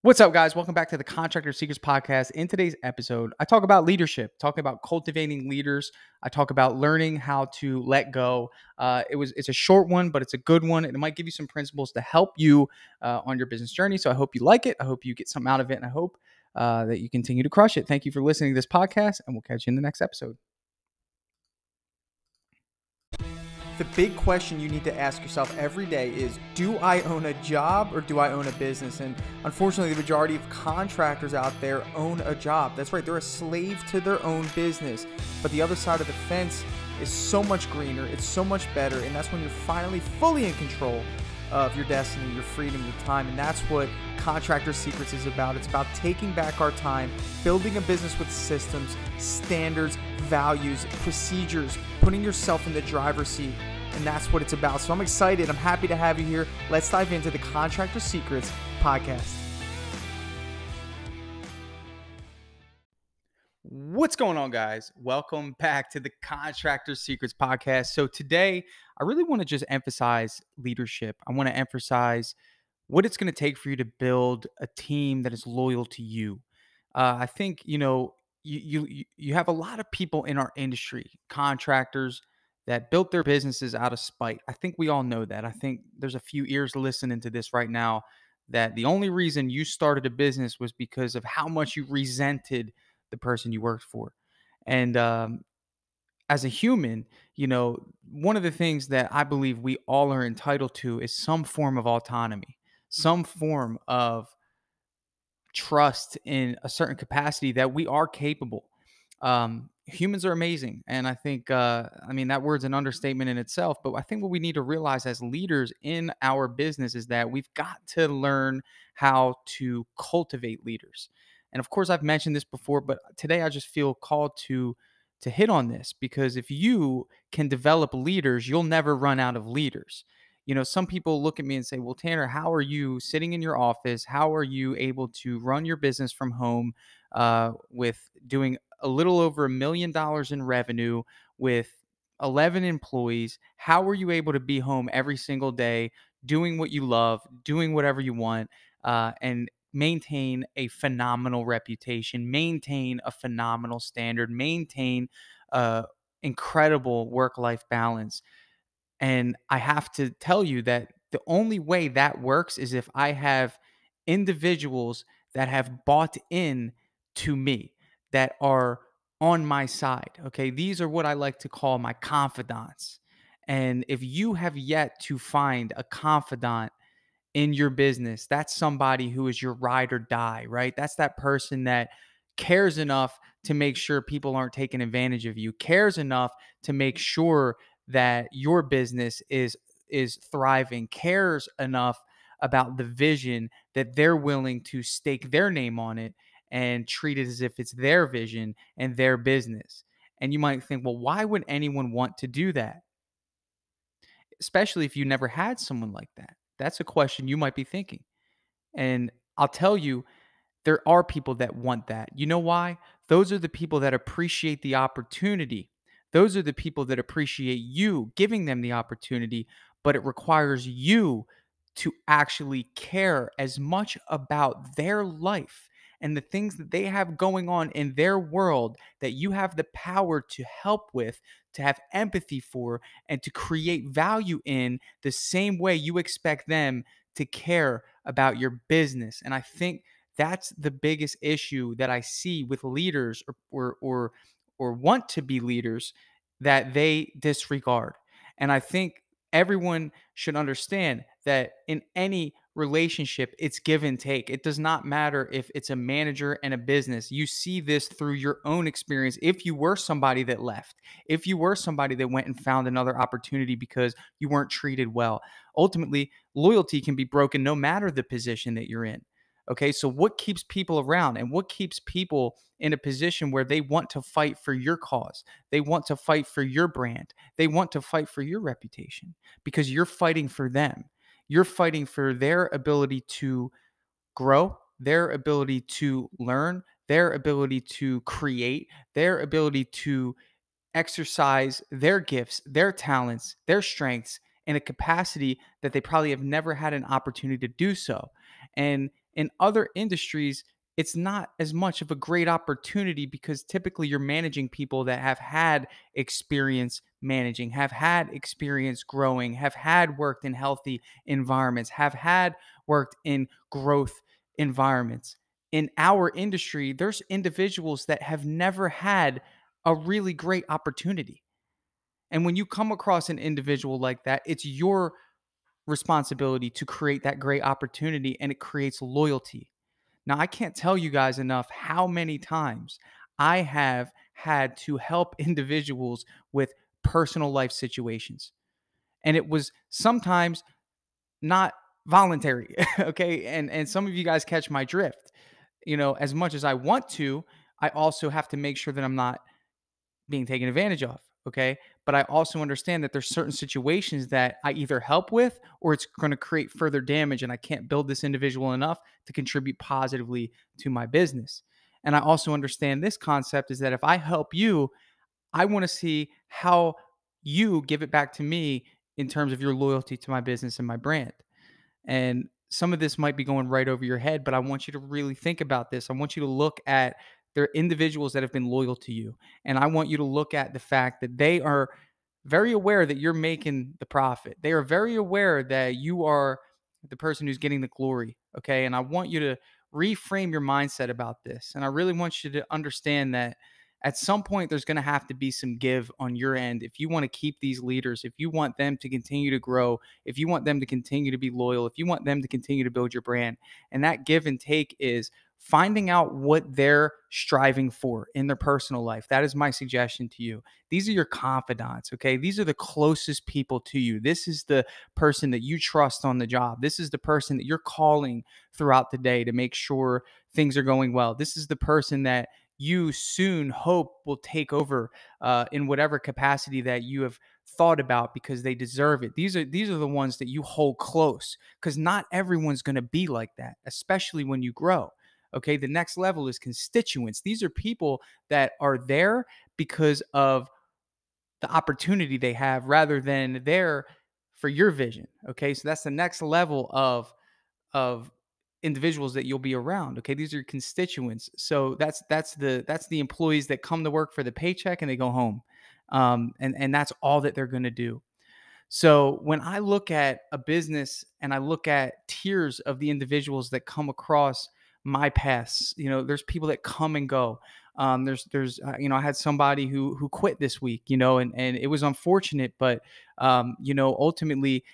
What's up, guys? Welcome back to the Contractor Secrets Podcast. In today's episode, I talk about leadership, talking about cultivating leaders. I talk about learning how to let go. It's a short one, but it's a good one, and it might give you some principles to help you on your business journey. So I hope you like it. I hope you get something out of it, and I hope that you continue to crush it. Thank you for listening to this podcast, and we'll catch you in the next episode. The big question you need to ask yourself every day is, do I own a job or do I own a business? And unfortunately, the majority of contractors out there own a job. That's right, they're a slave to their own business. But the other side of the fence is so much greener, it's so much better, and that's when you're finally fully in control of your destiny, your freedom, your time. And that's what Contractor Secrets is about. It's about taking back our time, building a business with systems, standards, values, procedures, putting yourself in the driver's seat. And that's what it's about. So I'm excited. I'm happy to have you here. Let's dive into the Contractor Secrets podcast. What's going on, guys? Welcome back to the Contractor Secrets podcast. So today, I really want to just emphasize leadership. I want to emphasize what it's going to take for you to build a team that is loyal to you. I think, you have a lot of people in our industry, contractors that built their businesses out of spite. I think we all know that. I think there's a few ears listening to this right now that the only reason you started a business was because of how much you resented the person you worked for. And as a human, one of the things that I believe we all are entitled to is some form of autonomy, some form of trust in a certain capacity that we are capable. Humans are amazing. And I think, that word's an understatement in itself. But I think what we need to realize as leaders in our business is that we've got to learn how to cultivate leaders. And of course, I've mentioned this before, but today I just feel called to hit on this, because if you can develop leaders, you'll never run out of leaders. Some people look at me and say, well, Tanner, how are you sitting in your office? How are you able to run your business from home with doing a little over $1 million in revenue with 11 employees? How are you able to be home every single day, doing what you love, doing whatever you want, and maintain a phenomenal reputation, maintain a phenomenal standard, maintain incredible work-life balance? And I have to tell you that the only way that works is if I have individuals that have bought in to me, that are on my side. Okay. These are what I like to call my confidants. And if you have yet to find a confidant in your business, that's somebody who is your ride or die, right? That's that person that cares enough to make sure people aren't taking advantage of you, cares enough to make sure that your business is thriving, cares enough about the vision that they're willing to stake their name on it and treat it as if it's their vision and their business. And you might think, well, why would anyone want to do that? Especially if you never had someone like that. That's a question you might be thinking. And I'll tell you, there are people that want that. You know why? Those are the people that appreciate the opportunity. Those are the people that appreciate you giving them the opportunity, but it requires you to actually care as much about their life and the things that they have going on in their world that you have the power to help with, to have empathy for, and to create value in the same way you expect them to care about your business. And I think that's the biggest issue that I see with leaders or want to be leaders, that they disregard. And I think everyone should understand that in any relationship, it's give and take. It does not matter if it's a manager and a business. You see this through your own experience. If you were somebody that left, if you were somebody that went and found another opportunity because you weren't treated well, ultimately, loyalty can be broken no matter the position that you're in. Okay, so what keeps people around and what keeps people in a position where they want to fight for your cause? They want to fight for your brand. They want to fight for your reputation because you're fighting for them. You're fighting for their ability to grow, their ability to learn, their ability to create, their ability to exercise their gifts, their talents, their strengths in a capacity that they probably have never had an opportunity to do so. And in other industries, it's not as much of a great opportunity because typically you're managing people that have had experience managing, have had experience growing, have had worked in healthy environments, have had worked in growth environments. In our industry, there's individuals that have never had a really great opportunity. And when you come across an individual like that, it's your responsibility to create that great opportunity, and it creates loyalty. Now, I can't tell you guys enough how many times I have had to help individuals with personal life situations. And it was sometimes not voluntary. Okay. And some of you guys catch my drift. As much as I want to, I also have to make sure that I'm not being taken advantage of. Okay. But I also understand that there's certain situations that I either help with or it's going to create further damage. And I can't build this individual enough to contribute positively to my business. And I also understand this concept is that if I help you, I want to see how you give it back to me in terms of your loyalty to my business and my brand. And some of this might be going right over your head, but I want you to really think about this. I want you to look at their individuals that have been loyal to you. And I want you to look at the fact that they are very aware that you're making the profit. They are very aware that you are the person who's getting the glory. Okay. And I want you to reframe your mindset about this. And I really want you to understand that at some point there's going to have to be some give on your end if you want to keep these leaders, if you want them to continue to grow, if you want them to continue to be loyal, if you want them to continue to build your brand. And that give and take is finding out what they're striving for in their personal life. That is my suggestion to you. These are your confidants, okay? These are the closest people to you. This is the person that you trust on the job. This is the person that you're calling throughout the day to make sure things are going well. This is the person that you soon hope will take over in whatever capacity that you have thought about because they deserve it. These are the ones that you hold close because not everyone's going to be like that, especially when you grow. Okay, the next level is constituents. These are people that are there because of the opportunity they have rather than there for your vision. Okay, so that's the next level of individuals that you'll be around. Okay, these are your constituents. So that's the employees that come to work for the paycheck and they go home, and that's all that they're going to do. So when I look at a business and I look at tiers of the individuals that come across my paths, there's people that come and go. I had somebody who quit this week, and it was unfortunate, but ultimately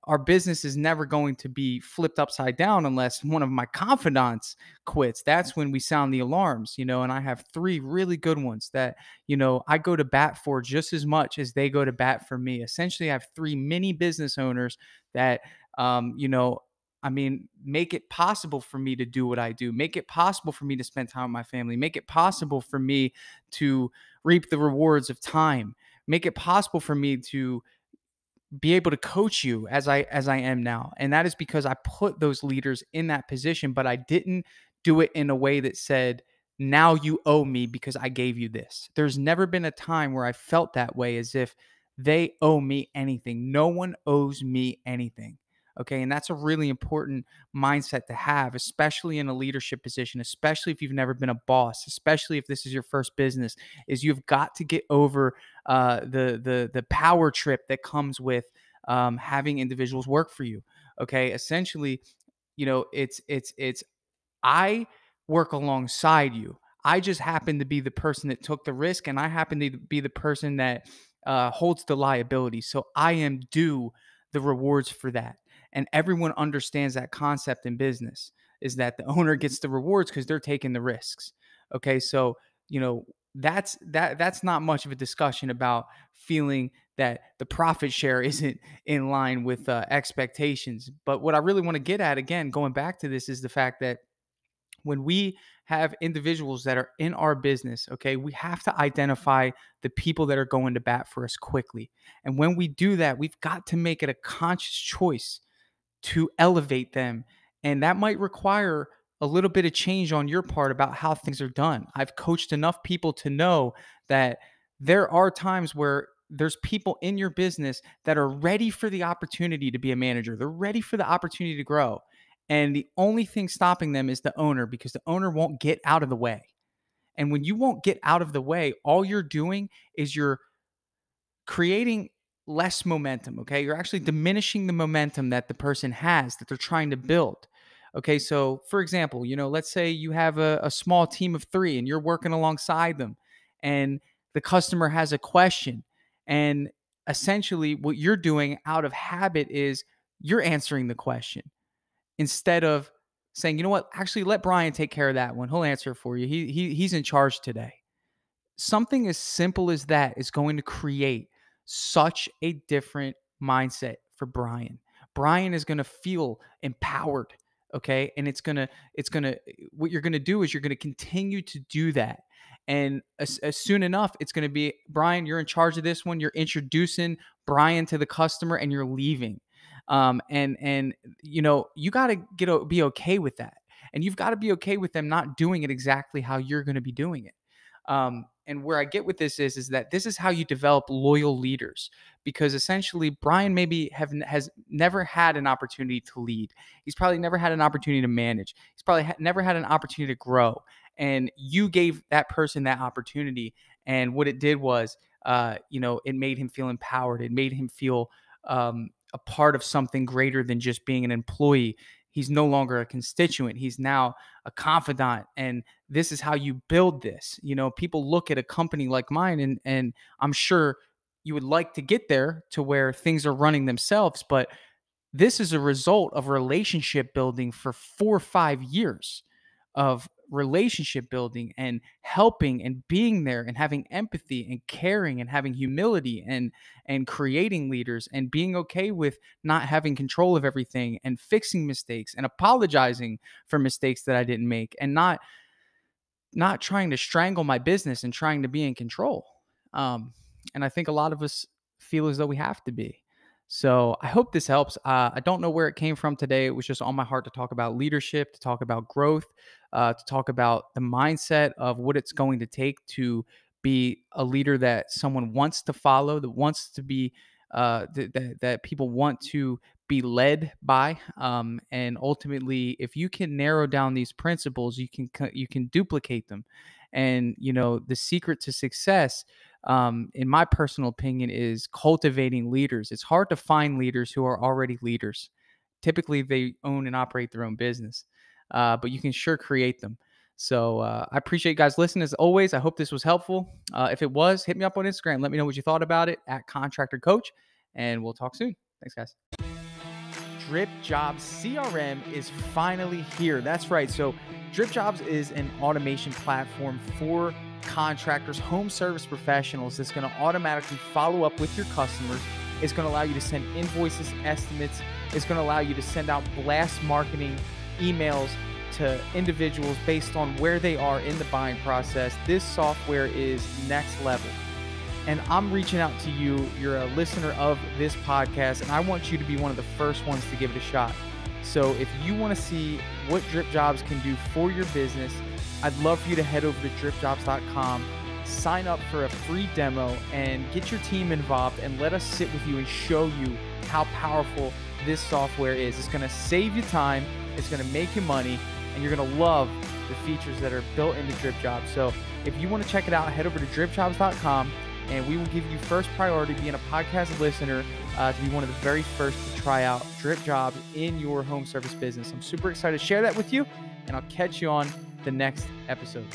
our business is never going to be flipped upside down unless one of my confidants quits. That's when we sound the alarms, and I have three really good ones that, I go to bat for just as much as they go to bat for me. Essentially, I have three mini business owners that, make it possible for me to do what I do, make it possible for me to spend time with my family, make it possible for me to reap the rewards of time, make it possible for me to be able to coach you as I am now. And that is because I put those leaders in that position, but I didn't do it in a way that said, now you owe me because I gave you this. There's never been a time where I felt that way as if they owe me anything. No one owes me anything. Okay. And that's a really important mindset to have, especially in a leadership position, especially if you've never been a boss, especially if this is your first business, is you've got to get over the power trip that comes with having individuals work for you. Okay, essentially, it's I work alongside you. I just happen to be the person that took the risk, and I happen to be the person that holds the liability. So I am due the rewards for that. And everyone understands that concept in business is that the owner gets the rewards because they're taking the risks. Okay, so that's not much of a discussion about feeling that the profit share isn't in line with expectations. But what I really want to get at, again, going back to this, is the fact that when we have individuals that are in our business, okay, we have to identify the people that are going to bat for us quickly. And when we do that, we've got to make it a conscious choice to elevate them. And that might require a little bit of change on your part about how things are done. I've coached enough people to know that there are times where there's people in your business that are ready for the opportunity to be a manager. They're ready for the opportunity to grow. And the only thing stopping them is the owner, because the owner won't get out of the way. And when you won't get out of the way, all you're doing is you're creating less momentum. Okay. You're actually diminishing the momentum that the person has, that they're trying to build. Okay. So, for example, let's say you have a small team of three and you're working alongside them, and the customer has a question. And essentially, what you're doing out of habit is you're answering the question instead of saying, you know what, actually let Brian take care of that one. He'll answer it for you. He's in charge today. Something as simple as that is going to create such a different mindset for Brian. Brian is going to feel empowered, okay? And what you're going to do is you're going to continue to do that. And as soon enough, it's going to be, Brian, you're in charge of this one. You're introducing Brian to the customer and you're leaving. And you got to be okay with that. And you've got to be okay with them not doing it exactly how you're going to be doing it. And where I get with this is that this is how you develop loyal leaders, because essentially Brian maybe has never had an opportunity to lead. He's probably never had an opportunity to manage. He's probably never had an opportunity to grow. And you gave that person that opportunity. And what it did was, it made him feel empowered. It made him feel a part of something greater than just being an employee. He's no longer a constituent. He's now a confidant. And this is how you build this. People look at a company like mine, and I'm sure you would like to get there to where things are running themselves. But this is a result of relationship building for 4 or 5 years of relationship building and helping and being there and having empathy and caring and having humility and creating leaders and being okay with not having control of everything and fixing mistakes and apologizing for mistakes that I didn't make, and not trying to strangle my business and trying to be in control. And I think a lot of us feel as though we have to be. So I hope this helps. I don't know where it came from today. It was just on my heart to talk about leadership, to talk about growth, to talk about the mindset of what it's going to take to be a leader that someone wants to follow, that wants to be, that people want to be led by. And ultimately, if you can narrow down these principles, you can duplicate them. And the secret to success, in my personal opinion, is cultivating leaders. It's hard to find leaders who are already leaders. Typically, they own and operate their own business, but you can sure create them. So I appreciate you guys listening as always. I hope this was helpful. If it was, hit me up on Instagram. Let me know what you thought about it at Contractor Coach, and we'll talk soon. Thanks, guys. Dripjobs CRM is finally here. That's right. So Dripjobs is an automation platform for contractors, home service professionals that's going to automatically follow up with your customers. It's going to allow you to send invoices, estimates. It's going to allow you to send out blast marketing emails to individuals based on where they are in the buying process. This software is next level. And I'm reaching out to you. You're a listener of this podcast, and I want you to be one of the first ones to give it a shot. So if you want to see what Dripjobs can do for your business, I'd love for you to head over to dripjobs.com, sign up for a free demo, and get your team involved, and let us sit with you and show you how powerful this software is. It's going to save you time, it's going to make you money, and you're going to love the features that are built into Dripjobs. So if you want to check it out, head over to dripjobs.com, and we will give you first priority being a podcast listener to be one of the very first to try out Dripjobs in your home service business. I'm super excited to share that with you, and I'll catch you on the next episode.